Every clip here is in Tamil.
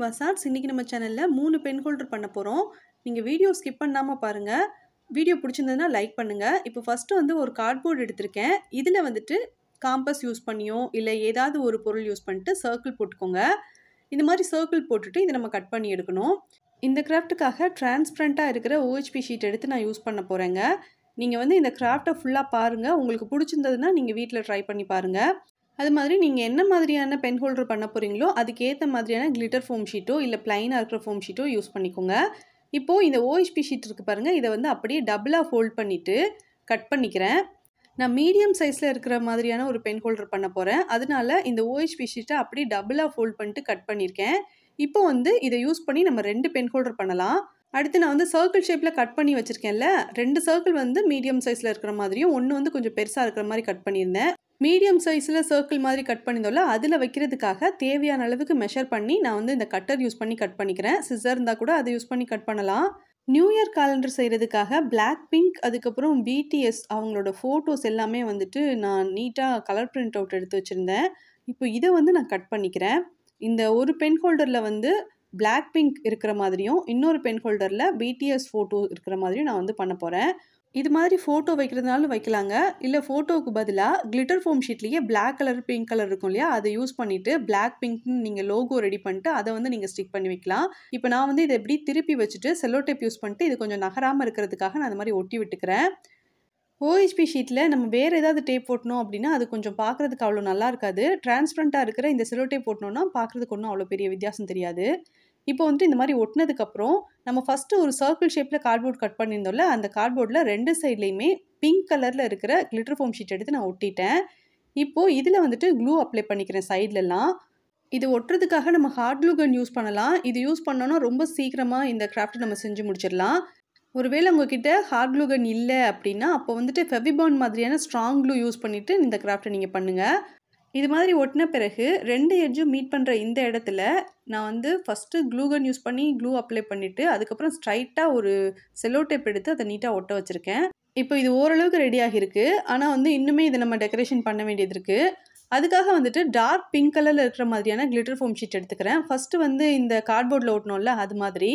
REVA'S இன்னைக்கு நம்ம சேனல்ல 3 பென் ஹோல்டர் பண்ண போறோம். நீங்க வீடியோ ஸ்கிப் பண்ணாம பாருங்க. வீடியோ பிடிச்சிருந்ததுன்னா லைக் பண்ணுங்க. இப்போ ஃபர்ஸ்ட் வந்து ஒரு கார்ட்போர்ட் எடுத்திருக்கேன். இதுல வந்துட்டு காம்பஸ் யூஸ் பண்ணியோ இல்ல ஏதாவது ஒரு பொருள் யூஸ் பண்ணிட்டு சர்க்கிள் போட்டுக்கோங்க. இந்த மாதிரி சர்க்கிள் போட்டுட்டு இதை நம்ம கட் பண்ணி எடுக்கணும். இந்த கிராஃப்ட்டுக்காக டிரான்ஸ்பரண்டா இருக்கிற OHP ஷீட் எடுத்து நான் யூஸ் பண்ண போறேங்க. நீங்க வந்து இந்த கிராஃப்ட்டை ஃபுல்லா பாருங்க. உங்களுக்கு பிடிச்சிருந்ததுன்னா நீங்க வீட்டில் ட்ரை பண்ணி பாருங்க. அது மாதிரி நீங்கள் என்ன மாதிரியான பென் ஹோல்டர் பண்ண போகிறீங்களோ அதுக்கேற்ற மாதிரியான கிளிட்டர் ஃபோம் ஷீட்டோ இல்லை பிளைனாக இருக்கிற ஃபோம் ஷீட்டோ யூஸ் பண்ணிக்கோங்க. இப்போது இந்த OHP ஷீட் இருக்குது பாருங்கள், இதை வந்து அப்படியே டபுளாக ஃபோல்ட் பண்ணிவிட்டு கட் பண்ணிக்கிறேன். நான் மீடியம் சைஸில் இருக்கிற மாதிரியான ஒரு பென் ஹோல்டர் பண்ண போகிறேன். அதனால இந்த OHP ஷீட்டை அப்படியே டபுளாக ஃபோல்ட் பண்ணிட்டு கட் பண்ணியிருக்கேன். இப்போ வந்து இதை யூஸ் பண்ணி நம்ம 2 பென் ஹோல்டர் பண்ணலாம். அடுத்து நான் வந்து சர்க்கிள் ஷேப்பில் கட் பண்ணி வச்சுருக்கேன்ல, 2 சர்க்கிள் வந்து மீடியம் சைஸில் இருக்கிற மாதிரியும் ஒன்று வந்து கொஞ்சம் பெருசாக இருக்கிற மாதிரி கட் பண்ணியிருந்தேன். மீடியம் சைஸில் சர்க்கிள் மாதிரி கட் பண்ணியிருந்தோம்ல, அதில் வைக்கிறதுக்காக தேவையான அளவுக்கு மெஷர் பண்ணி நான் வந்து இந்த கட்டர் யூஸ் பண்ணி கட் பண்ணிக்கிறேன். சிசர் இருந்தால் கூட அதை யூஸ் பண்ணி கட் பண்ணலாம். நியூ இயர் கேலண்டர் செய்கிறதுக்காக பிளாக் பிங்க் அதுக்கப்புறம் BTS அவங்களோட ஃபோட்டோஸ் எல்லாமே வந்துட்டு நான் நீட்டாக கலர் பிரிண்ட் அவுட் எடுத்து வச்சுருந்தேன். இப்போ இதை வந்து நான் கட் பண்ணிக்கிறேன். இந்த ஒரு பென் ஹோல்டரில் வந்து பிளாக் பிங்க் இருக்கிற மாதிரியும் இன்னொரு பென் ஹோல்டரில் BTS ஃபோட்டோ இருக்கிற மாதிரியும் நான் வந்து பண்ண போகிறேன். இது மாதிரி ஃபோட்டோ வைக்கிறதுனாலும் வைக்கலாங்க. இல்லை ஃபோட்டோவுக்கு பதிலாக கிளிட்டர் ஃபோம் ஷீட்லேயே பிளாக் கலர் பிங்க் கலர் இருக்கும் இல்லையா, அதை யூஸ் பண்ணிவிட்டு பிளாக் பிங்க்னு நீங்கள் லோகோ ரெடி பண்ணிட்டு அதை வந்து நீங்கள் ஸ்டிக் பண்ணி வைக்கலாம். இப்போ நான் வந்து இதை எப்படி திருப்பி வச்சுட்டு செல்லோ டேப் யூஸ் பண்ணிட்டு இது கொஞ்சம் நகராமல் இருக்கிறதுக்காக நான் அந்த மாதிரி ஒட்டி விட்டுக்கிறேன். OHP ஷீட்டில் நம்ம வேறு ஏதாவது டேப் போட்டணும் அப்படின்னா அது கொஞ்சம் பார்க்குறதுக்கு அவ்வளோ நல்லா இருக்காது. டிரான்ஸ்பரண்ட்டாக இருக்கிற இந்த செல்லோ டேப் போட்டணும்னா பார்க்குறதுக்கு ஒன்றும் அவ்வளோ பெரிய வித்தியாசம் தெரியாது. இப்போ வந்துட்டு இந்த மாதிரி ஒட்டினதுக்கப்புறம் நம்ம ஃபஸ்ட்டு ஒரு சர்க்கிள் ஷேப்பில் கார்ட்போர்ட் கட் பண்ணியிருந்தோம்ல, அந்த கார்ட்போர்டில் 2 சைட்லேயுமே பிங்க் கலரில் இருக்கிற கிளிட்டர் ஃபோம் ஷீட் எடுத்து நான் ஒட்டிட்டேன். இப்போது இதில் வந்துட்டு க்ளூ அப்ளை பண்ணிக்கிறேன் சைட்லலாம். இது ஒட்டுறதுக்காக நம்ம ஹார்ட் க்ளூ கன் யூஸ் பண்ணலாம். இது யூஸ் பண்ணோன்னா ரொம்ப சீக்கிரமாக இந்த கிராஃப்ட்டை நம்ம செஞ்சு முடிச்சிடலாம். ஒருவேளை உங்ககிட்ட ஹார்ட் க்ளூ கன் இல்லை அப்படின்னா அப்போ வந்துட்டு ஃபெவிபாண்ட் மாதிரியான ஸ்ட்ராங் க்ளூ யூஸ் பண்ணிவிட்டு இந்த கிராஃப்ட்டை நீங்கள் பண்ணுங்கள். இது மாதிரி ஒட்டின பிறகு 2 எட்ஜும் மீட் பண்ணுற இந்த இடத்துல நான் வந்து ஃபஸ்ட்டு க்ளூ கன் யூஸ் பண்ணி க்ளூ அப்ளை பண்ணிவிட்டு அதுக்கப்புறம் ஸ்ட்ரைட்டாக ஒரு செல்லோ டேப் எடுத்து அதை நீட்டாக ஒட்ட வச்சுருக்கேன். இப்போ இது ஓரளவுக்கு ரெடியாக இருக்குது. ஆனால் வந்து இன்னுமே இதை நம்ம டெக்கரேஷன் பண்ண வேண்டியது இருக்குது. அதுக்காக வந்துட்டு டார்க் பிங்க் கலரில் இருக்கிற மாதிரியான கிளிட்டர் ஃபோம் ஷீட் எடுத்துக்கிறேன். ஃபஸ்ட்டு வந்து இந்த கார்ட்போர்டில் ஒட்டணும்ல, அது மாதிரி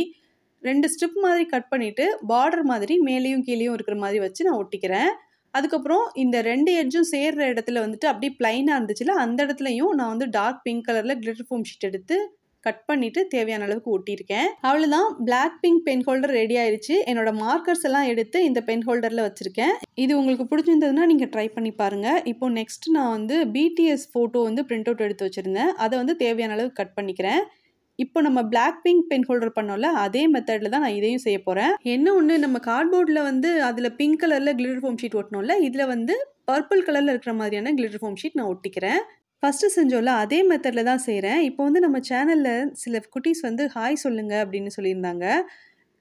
2 ஸ்ட்ரிப் மாதிரி கட் பண்ணிவிட்டு பார்டர் மாதிரி மேலேயும் கீழேயும் இருக்கிற மாதிரி வச்சு நான் ஒட்டிக்கிறேன். அதுக்கப்புறம் இந்த 2 எட்ஜும் சேர்ற இடத்துல வந்துட்டு அப்படியே பிளைனாக இருந்துச்சுல, அந்த இடத்துலையும் நான் வந்து டார்க் பிங்க் கலரில் கிளிட்டர் ஃபோம் ஷீட் எடுத்து கட் பண்ணிவிட்டு தேவையான அளவுக்கு ஒட்டியிருக்கேன். அவ்வளோதான், black pink pen holder ready ஆயிடுச்சு. என்னோட மார்க்கர்ஸ் எல்லாம் எடுத்து இந்த பென் ஹோல்டரில் வச்சுருக்கேன். இது உங்களுக்கு பிடிச்சிருந்ததுன்னா நீங்கள் ட்ரை பண்ணி பாருங்கள். இப்போ நெக்ஸ்ட் நான் வந்து BTS ஃபோட்டோ வந்து பிரிண்ட் அவுட் எடுத்து வச்சுருந்தேன். அதை வந்து தேவையான அளவுக்கு கட் பண்ணிக்கிறேன். இப்போ நம்ம பிளாக் பிங்க் பென் ஹோல்டர் பண்ணோம்ல, அதே மெத்தடில் தான் நான் இதையும் செய்ய போகிறேன். என்ன ஒன்று, நம்ம கார்ட்போர்டில் வந்து அதில் பிங்க் கலரில் கிளிட்டர் ஃபோம் ஷீட் ஒட்டணும்ல, இதில் வந்து பர்பிள் கலரில் இருக்கிற மாதிரியான கிளிட்டர் ஃபோம் ஷீட் நான் ஒட்டிக்கிறேன். ஃபஸ்ட்டு செஞ்சோம்ல அதே மெத்தடில் தான் செய்கிறேன். இப்போ வந்து நம்ம சேனலில் சில குட்டீஸ் வந்து ஹாய் சொல்லுங்கள் அப்படின்னு சொல்லியிருந்தாங்க.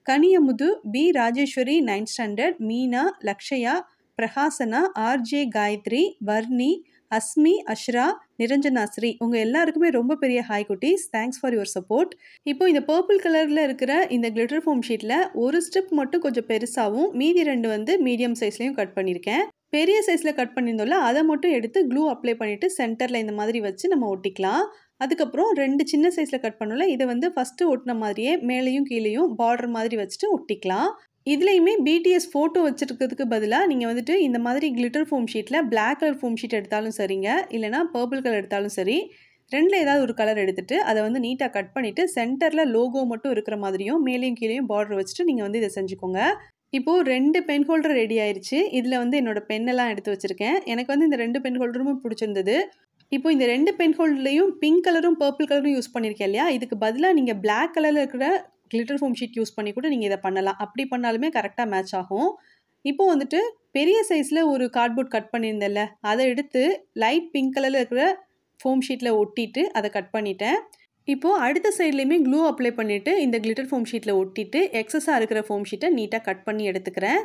Kaniyamudhu, B Rajeswari 9th standard, Meena, Lakshaya, Prakasana, RJ Gayathri, Varni, Asmi, Ashra, Niranjanasri, உங்கள் எல்லாருக்குமே ரொம்ப பெரிய ஹாய் குட்டீஸ். Thanks for your support. இப்போ இந்த பர்பிள் கலரில் இருக்கிற இந்த கிளிட்டர் ஃபோம் ஷீட்டில் ஒரு ஸ்ட்ரிப் மட்டும் கொஞ்சம் பெருசாகவும் மீதி 2 வந்து மீடியம் சைஸ்லையும் கட் பண்ணியிருக்கேன். பெரிய சைஸில் கட் பண்ணியிருந்தோம்ல, அதை மட்டும் எடுத்து க்ளூ அப்ளை பண்ணிவிட்டு சென்டரில் இந்த மாதிரி வச்சு நம்ம ஒட்டிக்கலாம். அதுக்கப்புறம் 2 சின்ன சைஸில் கட் பண்ணோம்ல, இதை வந்து ஃபஸ்ட்டு ஒட்டின மாதிரியே மேலேயும் கீழேயும் பார்டர் மாதிரி வச்சுட்டு ஒட்டிக்கலாம். இதுலேயுமே BTS ஃபோட்டோ வச்சுருக்கிறதுக்கு பதிலாக நீங்கள் வந்துட்டு இந்த மாதிரி கிளிட்டர் ஃபோம் ஷீட்டில் பிளாக் கலர் ஃபோம் ஷீட் எடுத்தாலும் சரிங்க, இல்லைனா பர்பிள் கலர் எடுத்தாலும் சரி, 2ல் ஏதாவது ஒரு கலர் எடுத்துகிட்டு அதை வந்து நீட்டாக கட் பண்ணிவிட்டு சென்டரில் லோகோ மட்டும் இருக்கிற மாதிரியும் மேலேயும் கீழேயும் பார்டர் வச்சுட்டு நீங்கள் வந்து இதை செஞ்சுக்கோங்க. இப்போது 2 பென் ஹோல்டர் ரெடி ஆயிடுச்சு. இதில் வந்து என்னோடய பென்னெல்லாம் எடுத்து வச்சுருக்கேன். எனக்கு வந்து இந்த 2 பென் ஹோல்டரும் பிடிச்சிருந்தது. இப்போ இந்த 2 பென் ஹோல்டர்லையும் பிங்க் கலரும் பர்பிள் கலரும் யூஸ் பண்ணியிருக்கேன் இல்லையா, இதுக்கு பதிலாக நீங்கள் பிளாக் கலரில் இருக்கிற கிளிட்டர் ஃபோம் ஷீட் யூஸ் பண்ணி கூட நீங்கள் இதை பண்ணலாம். அப்படி பண்ணாலுமே கரெக்டாக மேட்ச் ஆகும். இப்போ வந்துட்டு பெரிய சைஸில் ஒரு கார்ட்போர்ட் கட் பண்ணியிருந்தேன்ல, அதை எடுத்து லைட் பிங்க் கலரில் இருக்கிற ஃபோம் ஷீட்டில் ஒட்டிட்டு அதை கட் பண்ணிட்டேன். இப்போது அடுத்த சைட்லேயுமே க்ளூ அப்ளை பண்ணிவிட்டு இந்த கிளிட்டர் ஃபோம் ஷீட்டில் ஒட்டிட்டு எக்ஸஸாக இருக்கிற ஃபோம் ஷீட்டை நீட்டாக கட் பண்ணி எடுத்துக்கிறேன்.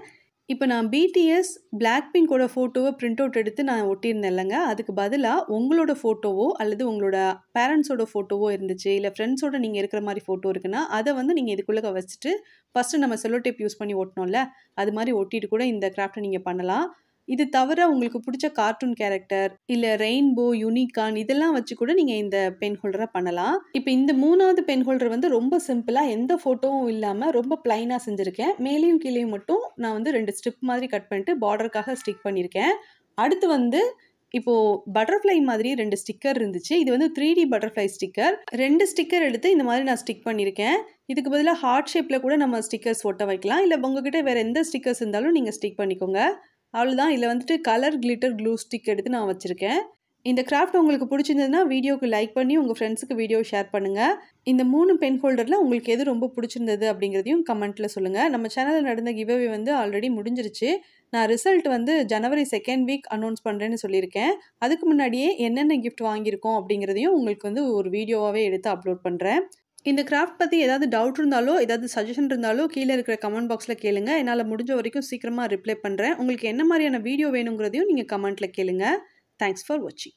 இப்போ நான் BTS பிளாக் பிங்கோட ஃபோட்டோவை பிரிண்ட் அவுட் எடுத்து நான் ஒட்டியிருந்தேன் இல்லைங்க, அதுக்கு பதிலாக உங்களோட ஃபோட்டோவோ அல்லது உங்களோட பேரண்ட்ஸோட ஃபோட்டோவோ இருந்துச்சு, இல்லை ஃப்ரெண்ட்ஸோட நீங்கள் இருக்கிற மாதிரி ஃபோட்டோ இருக்குன்னா அதை வந்து நீங்கள் இதுக்குள்ளே வச்சுட்டு ஃபஸ்ட்டு நம்ம செல்லோ டேப் யூஸ் பண்ணி ஒட்டணும்ல, அது மாதிரி ஒட்டிட்டு கூட இந்த கிராஃப்ட்டை நீங்கள் பண்ணலாம். இது தவிர உங்களுக்கு பிடிச்ச கார்ட்டூன் கேரக்டர், இல்ல ரெயின்போ, யூனிகார்ன் இதெல்லாம் வச்சு கூட நீங்க இந்த பென் ஹோல்டர பண்ணலாம். இப்ப இந்த 3வது பென் ஹோல்டர் வந்து ரொம்ப சிம்பிளா எந்த ஃபோட்டோவும் இல்லாம ரொம்ப பிளைனா செஞ்சிருக்கேன். மேலேயும் கீழேயும் மட்டும் நான் வந்து 2 ஸ்ட்ரிப் மாதிரி கட் பண்ணிட்டு பார்டருக்காக ஸ்டிக் பண்ணியிருக்கேன். அடுத்து வந்து இப்போ பட்டர்ஃப்ளை மாதிரி 2 ஸ்டிக்கர் இருந்துச்சு. இது வந்து 3D பட்டர்ஃப்ளை ஸ்டிக்கர். 2 ஸ்டிக்கர் எடுத்து இந்த மாதிரி நான் ஸ்டிக் பண்ணியிருக்கேன். இதுக்கு பதிலா ஹார்ட் ஷேப்ல கூட நம்ம ஸ்டிக்கர்ஸ் ஒட்ட வைக்கலாம். இல்ல உங்ககிட்ட வேற எந்த ஸ்டிக்கர்ஸ் இருந்தாலும் நீங்க ஸ்டிக் பண்ணிக்கோங்க. அவ்வளோதான். இதுல வந்துட்டு கலர் கிளிட்டர் க்ளூ ஸ்டிக் எடுத்து நான் வச்சிருக்கேன். இந்த கிராஃப்ட் உங்களுக்கு பிடிச்சிருந்ததுன்னா வீடியோக்கு லைக் பண்ணி உங்க ஃப்ரெண்ட்ஸுக்கு வீடியோ ஷேர் பண்ணுங்க. இந்த 3 பென் ஹோல்டர்ல உங்களுக்கு எது ரொம்ப பிடிச்சிருந்தது அப்படிங்கிறதையும் கமெண்ட்ல சொல்லுங்க. நம்ம சேனல்ல நடந்த கிவ் அவே வந்து ஆல்ரெடி முடிஞ்சிருச்சு. நான் ரிசல்ட் வந்து ஜனவரி 2nd வீக் அனௌன்ஸ் பண்றேன்னு சொல்லியிருக்கேன். அதுக்கு முன்னாடியே என்னென்ன கிஃப்ட் வாங்கியிருக்கோம் அப்படிங்கிறதையும் உங்களுக்கு வந்து ஒரு வீடியோவாவே எடுத்து அப்லோட் பண்றேன். இந்த கிராஃப்ட் பத்தி ஏதாவது டவுட் இருந்தாலோ, ஏதாவது சஜஷன் இருந்தாலோ கீழ இருக்கிற கமெண்ட் பாக்ஸ்ல கேளுங்க. என்னால முடிஞ்ச வரைக்கும் சீக்கிரமா ரிப்ளை பண்றேன். உங்களுக்கு என்ன மாதிரியான வீடியோ வேணுங்கிறதையும் நீங்க கமெண்ட்ல கேளுங்க. தேங்க்ஸ் ஃபார் வாட்சிங்.